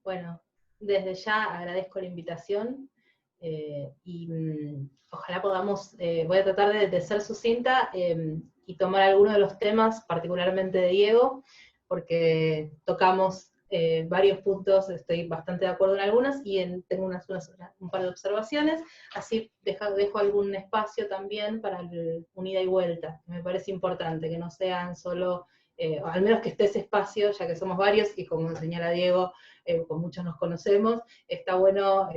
Bueno, desde ya agradezco la invitación y ojalá podamos, voy a tratar de ser sucinta y tomar algunos de los temas, particularmente de Diego, porque tocamos varios puntos, estoy bastante de acuerdo en algunas y tengo un par de observaciones, así dejo algún espacio también para un ida y vuelta, que me parece importante, que no sean solo, al menos que esté ese espacio, ya que somos varios, y como señala Diego, con muchos nos conocemos, está bueno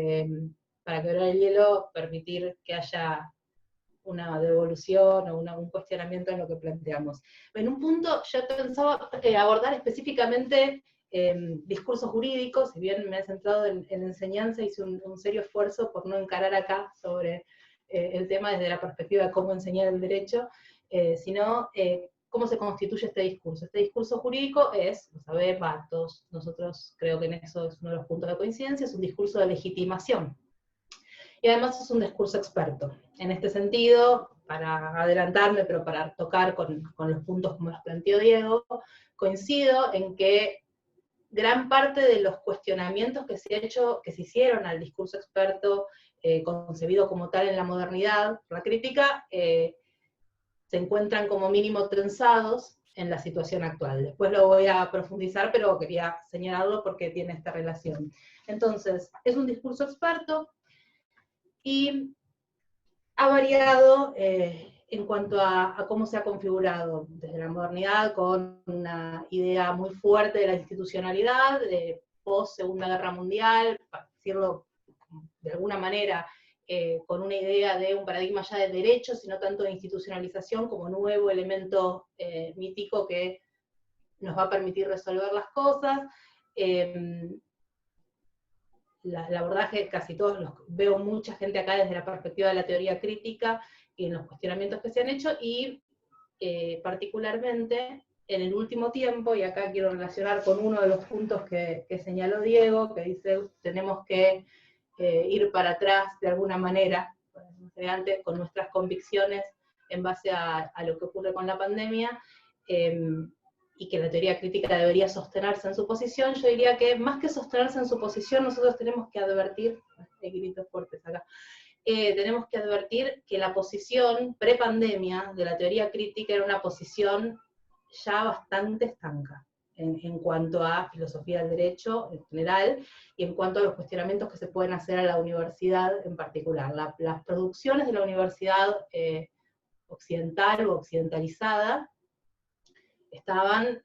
para quebrar el hielo, permitir que haya una devolución o un cuestionamiento en lo que planteamos. En un punto yo pensaba abordar específicamente discursos jurídicos, si bien me he centrado en enseñanza, hice un serio esfuerzo por no encarar acá sobre el tema desde la perspectiva de cómo enseñar el derecho, sino cómo se constituye este discurso. Este discurso jurídico es, lo sabemos, todos nosotros creo que en eso es uno de los puntos de coincidencia, es un discurso de legitimación. Y además es un discurso experto. En este sentido, para adelantarme, pero para tocar con los puntos como los planteó Diego, coincido en que gran parte de los cuestionamientos que se hicieron al discurso experto, concebido como tal en la modernidad, la crítica, se encuentran como mínimo trenzados en la situación actual. Después lo voy a profundizar, pero quería señalarlo porque tiene esta relación. Entonces, es un discurso experto, y ha variado en cuanto a cómo se ha configurado desde la modernidad, con una idea muy fuerte de la institucionalidad, de post-Segunda Guerra Mundial, para decirlo de alguna manera, con una idea de un paradigma ya de derechos, y no tanto de institucionalización como nuevo elemento mítico que nos va a permitir resolver las cosas. El abordaje, casi todos veo mucha gente acá desde la perspectiva de la teoría crítica y en los cuestionamientos que se han hecho, y particularmente en el último tiempo, y acá quiero relacionar con uno de los puntos que señaló Diego, que dice tenemos que ir para atrás de alguna manera, con nuestras convicciones en base a lo que ocurre con la pandemia, y que la teoría crítica debería sostenerse en su posición. Yo diría que más que sostenerse en su posición, nosotros tenemos que advertir, hay gritos fuertes acá, tenemos que advertir que la posición pre-pandemia de la teoría crítica era una posición ya bastante estanca en cuanto a filosofía del derecho en general, y en cuanto a los cuestionamientos que se pueden hacer a la universidad en particular. Las producciones de la universidad occidental o occidentalizada estaban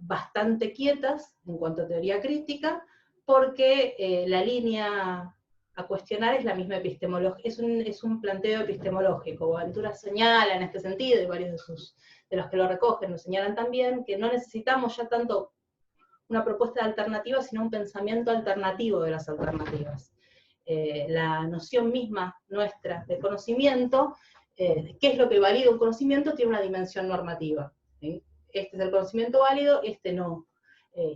bastante quietas en cuanto a teoría crítica, porque la línea a cuestionar es la misma epistemología, es un planteo epistemológico. Boaventura señala en este sentido, y varios de los que lo recogen lo señalan también, que no necesitamos ya tanto una propuesta de alternativa, sino un pensamiento alternativo de las alternativas. La noción misma nuestra de conocimiento, qué es lo que valida un conocimiento, tiene una dimensión normativa, ¿sí? Este es el conocimiento válido, este no.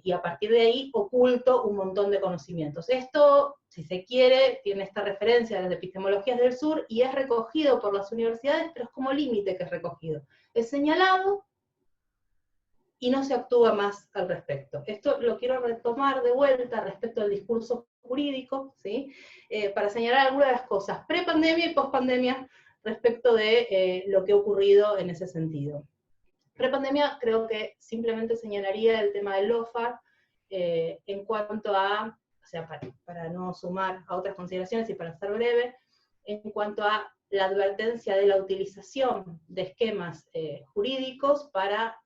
Y a partir de ahí oculto un montón de conocimientos. Esto, si se quiere, tiene esta referencia a las epistemologías del sur y es recogido por las universidades, pero es como límite que es recogido. Es señalado y no se actúa más al respecto. Esto lo quiero retomar de vuelta respecto al discurso jurídico, ¿sí? Para señalar algunas de las cosas pre-pandemia y post-pandemia respecto de lo que ha ocurrido en ese sentido. Pre-pandemia creo que simplemente señalaría el tema del LOFAR, en cuanto a, o sea, para no sumar a otras consideraciones y para ser breve, en cuanto a la advertencia de la utilización de esquemas jurídicos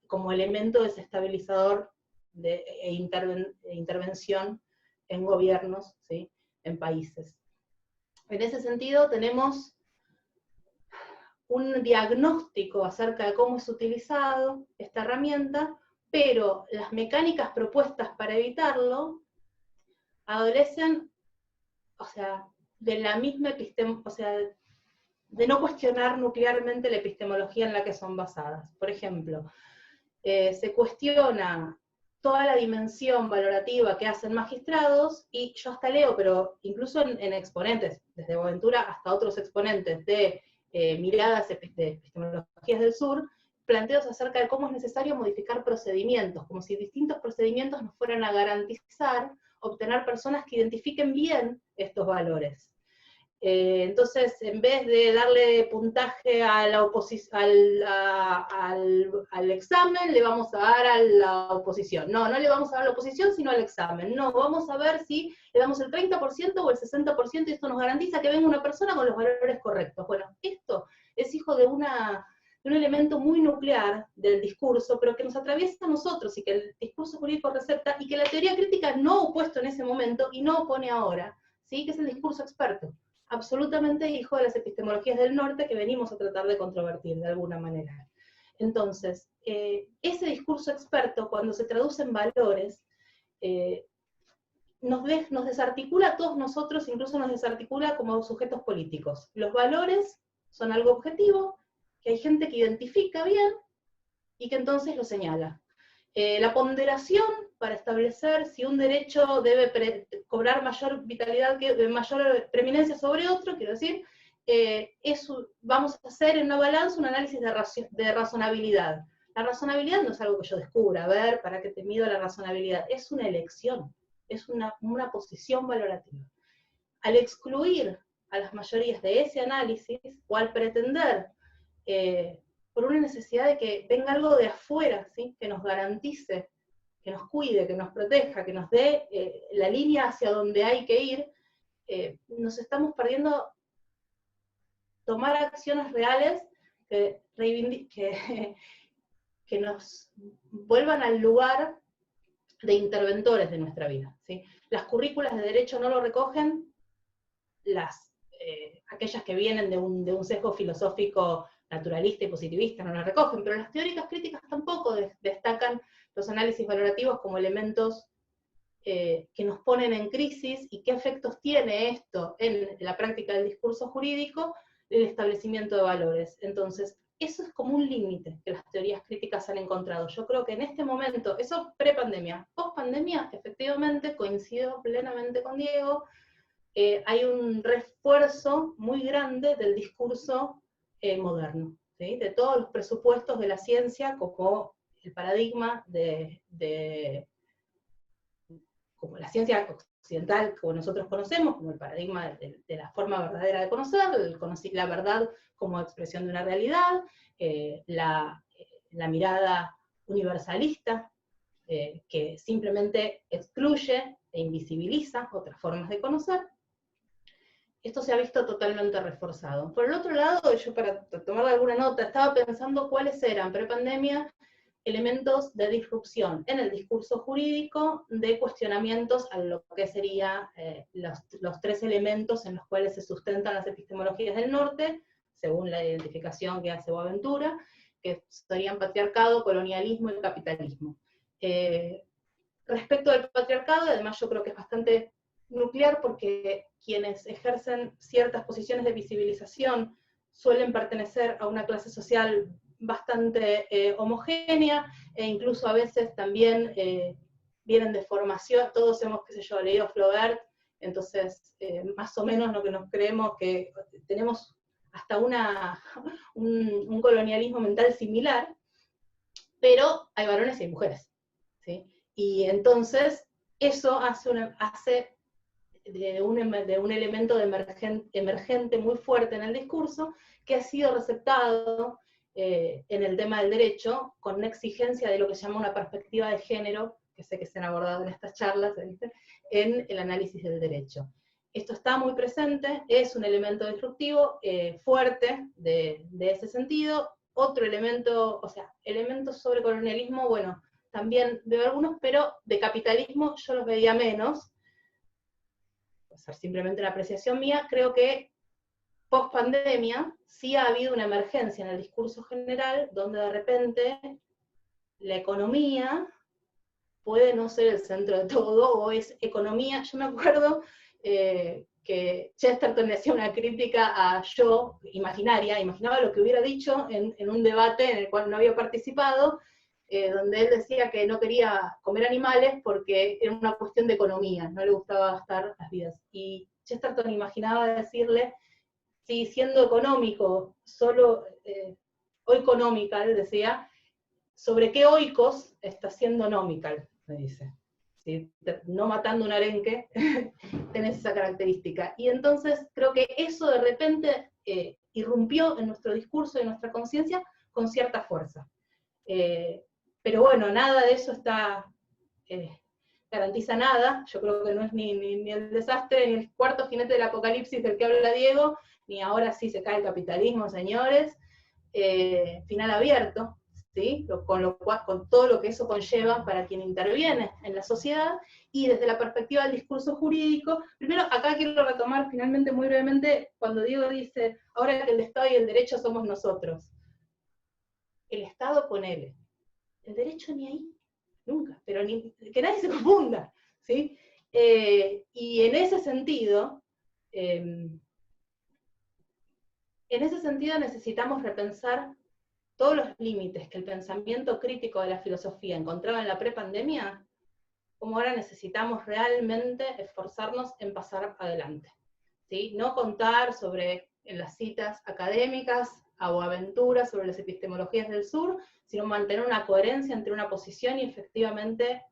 como elemento desestabilizador e intervención en gobiernos, ¿sí? En países. En ese sentido tenemos un diagnóstico acerca de cómo es utilizado esta herramienta, pero las mecánicas propuestas para evitarlo adolecen, o sea, de la misma o sea, de no cuestionar nuclearmente la epistemología en la que son basadas. Por ejemplo, se cuestiona toda la dimensión valorativa que hacen magistrados, y yo hasta leo, pero incluso en exponentes, desde Boaventura hasta otros exponentes de miradas de epistemologías del sur, planteos acerca de cómo es necesario modificar procedimientos, como si distintos procedimientos nos fueran a garantizar obtener personas que identifiquen bien estos valores. Entonces, en vez de darle puntaje a la al examen, le vamos a dar a la oposición. No, no le vamos a dar a la oposición, sino al examen. No, vamos a ver si le damos el 30% o el 60%, y esto nos garantiza que venga una persona con los valores correctos. Bueno, esto es hijo de un elemento muy nuclear del discurso, pero que nos atraviesa a nosotros, y que el discurso jurídico recepta, y que la teoría crítica no opuesto en ese momento, y no opone ahora, ¿sí? Que es el discurso experto, absolutamente hijo de las epistemologías del norte que venimos a tratar de controvertir de alguna manera. Entonces, ese discurso experto, cuando se traduce en valores, nos desarticula a todos nosotros, incluso nos desarticula como sujetos políticos. Los valores son algo objetivo, que hay gente que identifica bien, y que entonces lo señala. La ponderación para establecer si un derecho debe cobrar mayor vitalidad, mayor preeminencia sobre otro, quiero decir, vamos a hacer en una balanza un análisis de razonabilidad. La razonabilidad no es algo que yo descubra, a ver, ¿para qué te mido la razonabilidad? Es una elección, es una posición valorativa. Al excluir a las mayorías de ese análisis, o al pretender, por una necesidad de que venga algo de afuera, ¿sí? Que nos garantice, que nos cuide, que nos proteja, que nos dé la línea hacia donde hay que ir, nos estamos perdiendo tomar acciones reales que nos vuelvan al lugar de interventores de nuestra vida, ¿sí? Las currículas de derecho no lo recogen, aquellas que vienen de un sesgo filosófico naturalista y positivista no las recogen, pero las teóricas críticas tampoco destacan los análisis valorativos como elementos que nos ponen en crisis, y qué efectos tiene esto en la práctica del discurso jurídico, el establecimiento de valores. Entonces, eso es como un límite que las teorías críticas han encontrado. Yo creo que en este momento, eso pre-pandemia, post-pandemia, efectivamente, coincido plenamente con Diego, hay un refuerzo muy grande del discurso moderno, ¿sí? De todos los presupuestos de la ciencia, como el paradigma como la ciencia occidental, como nosotros conocemos, como el paradigma de la forma verdadera de conocer, la verdad como expresión de una realidad, la mirada universalista, que simplemente excluye e invisibiliza otras formas de conocer. Esto se ha visto totalmente reforzado. Por el otro lado, yo para tomar alguna nota, estaba pensando cuáles eran, pre-pandemia, elementos de disrupción en el discurso jurídico, de cuestionamientos a lo que serían los tres elementos en los cuales se sustentan las epistemologías del norte, según la identificación que hace Boaventura, que serían patriarcado, colonialismo y capitalismo. Respecto del patriarcado, además yo creo que es bastante nuclear, porque quienes ejercen ciertas posiciones de visibilización suelen pertenecer a una clase social bastante homogénea, e incluso a veces también vienen de formación. Todos hemos, qué sé yo, leído Flaubert, entonces más o menos lo que nos creemos que tenemos hasta un colonialismo mental similar, pero hay varones y hay mujeres, ¿sí? Y entonces eso hace de un elemento emergente muy fuerte en el discurso, que ha sido receptado en el tema del derecho, con una exigencia de lo que se llama una perspectiva de género, que sé que se han abordado en estas charlas, ¿viste?, en el análisis del derecho. Esto está muy presente, es un elemento disruptivo fuerte de ese sentido. Otro elemento, o sea, elementos sobre colonialismo, bueno, también veo algunos, pero de capitalismo yo los veía menos. O sea, simplemente una apreciación mía. Creo que post pandemia sí ha habido una emergencia en el discurso general, donde de repente la economía puede no ser el centro de todo, o es economía. Yo me acuerdo que Chesterton le hacía una crítica a yo, imaginaba lo que hubiera dicho en un debate en el cual no había participado, donde él decía que no quería comer animales porque era una cuestión de economía, no le gustaba gastar las vidas. Y Chesterton imaginaba decirle, si siendo económico, solo oeconómical, decía, ¿sobre qué oikos está siendo nomical? Me dice. ¿sí? No matando un arenque, tenés esa característica. Y entonces creo que eso de repente irrumpió en nuestro discurso y en nuestra conciencia con cierta fuerza. Pero bueno, nada de eso garantiza nada. Yo creo que no es ni el desastre, ni el cuarto jinete del apocalipsis del que habla Diego, ni ahora sí se cae el capitalismo, señores. Final abierto, ¿sí? Con todo lo que eso conlleva para quien interviene en la sociedad, y desde la perspectiva del discurso jurídico. Primero, acá quiero retomar finalmente muy brevemente, cuando Diego dice, ahora que el Estado y el derecho somos nosotros. El Estado con L. El derecho ni ahí, nunca, pero que nadie se confunda, ¿sí? Y en ese sentido necesitamos repensar todos los límites que el pensamiento crítico de la filosofía encontraba en la prepandemia, como ahora necesitamos realmente esforzarnos en pasar adelante, ¿sí? No contar en las citas académicas o aventuras sobre las epistemologías del sur, sino mantener una coherencia entre una posición y efectivamente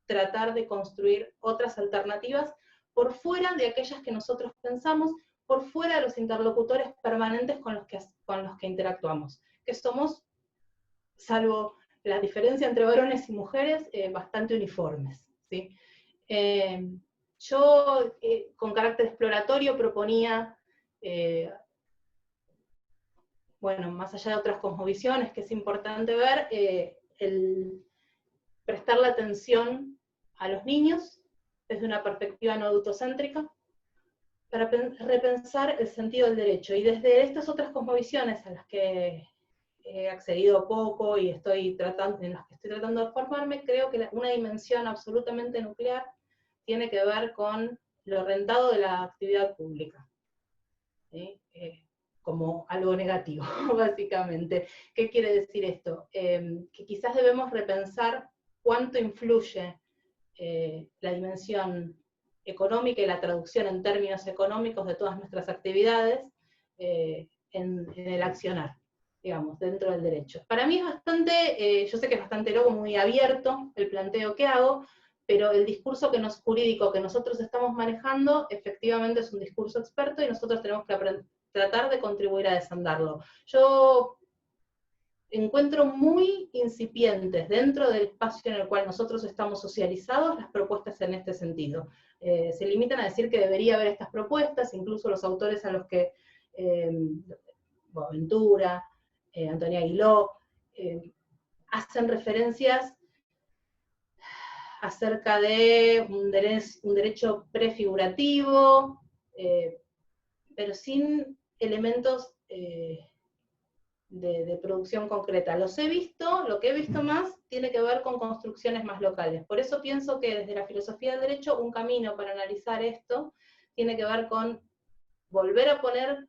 tratar de construir otras alternativas por fuera de aquellas que nosotros pensamos, por fuera de los interlocutores permanentes con los que interactuamos, que somos, salvo la diferencia entre varones y mujeres, bastante uniformes, ¿sí? Yo, con carácter exploratorio, proponía, bueno, más allá de otras cosmovisiones que es importante ver, el prestar la atención a los niños desde una perspectiva no adultocéntrica, para repensar el sentido del derecho. Y desde estas otras cosmovisiones a las que he accedido poco y en las que estoy tratando de formarme, creo que una dimensión absolutamente nuclear tiene que ver con lo rentado de la actividad pública, ¿sí? Como algo negativo, básicamente. ¿Qué quiere decir esto? Que quizás debemos repensar cuánto influye la dimensión económica y la traducción en términos económicos de todas nuestras actividades en el accionar, digamos, dentro del derecho. Para mí es bastante, yo sé que es bastante loco, muy abierto el planteo que hago, pero el discurso jurídico que nosotros estamos manejando efectivamente es un discurso experto y nosotros tenemos que tratar de contribuir a desandarlo. Yo encuentro muy incipientes dentro del espacio en el cual nosotros estamos socializados las propuestas en este sentido. Se limitan a decir que debería haber estas propuestas, incluso los autores a los que Boaventura, Antonia Aguiló, hacen referencias acerca de un derecho prefigurativo, pero sin elementos de producción concreta. Lo que he visto más tiene que ver con construcciones más locales. Por eso pienso que desde la filosofía del derecho, un camino para analizar esto tiene que ver con volver a poner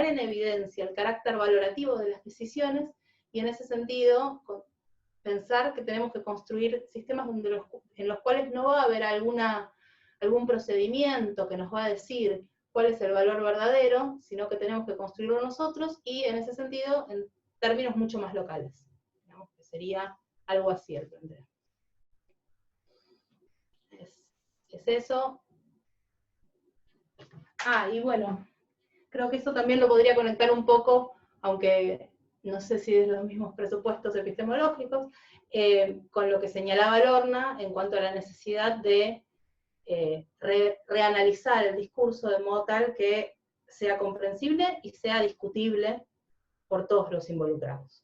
en evidencia el carácter valorativo de las decisiones, y en ese sentido pensar que tenemos que construir sistemas en los cuales no va a haber algún procedimiento que nos va a decir cuál es el valor verdadero, sino que tenemos que construirlo nosotros, y en ese sentido, en términos mucho más locales. Digamos que sería algo así el planteo. Es eso. Y bueno, creo que eso también lo podría conectar un poco, aunque no sé si es los mismos presupuestos epistemológicos, con lo que señalaba Lorna en cuanto a la necesidad de reanalizar el discurso de modo tal que sea comprensible y sea discutible por todos los involucrados.